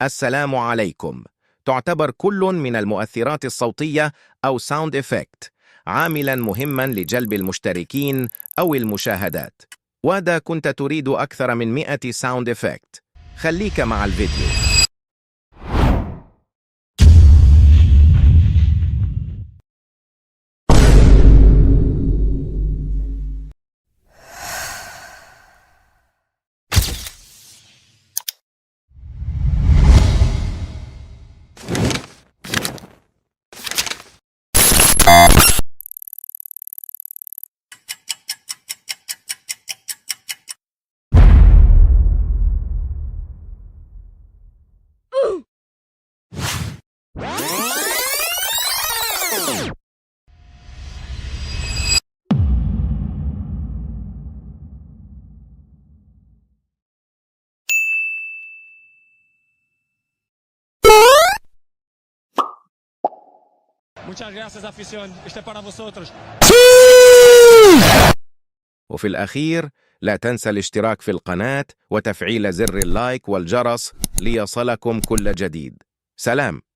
السلام عليكم. تعتبر كل من المؤثرات الصوتية أو ساوند إفكت عاملاً مهماً لجلب المشتركين أو المشاهدات. وإذا كنت تريد أكثر من 100 ساوند إفكت، خليك مع الفيديو. Muchas gracias, afición. Este para vosotros. وفي الأخير، لا تنسى الاشتراك في القناة وتفعيل زر اللايك والجرس ليصلكم كل جديد. سلام.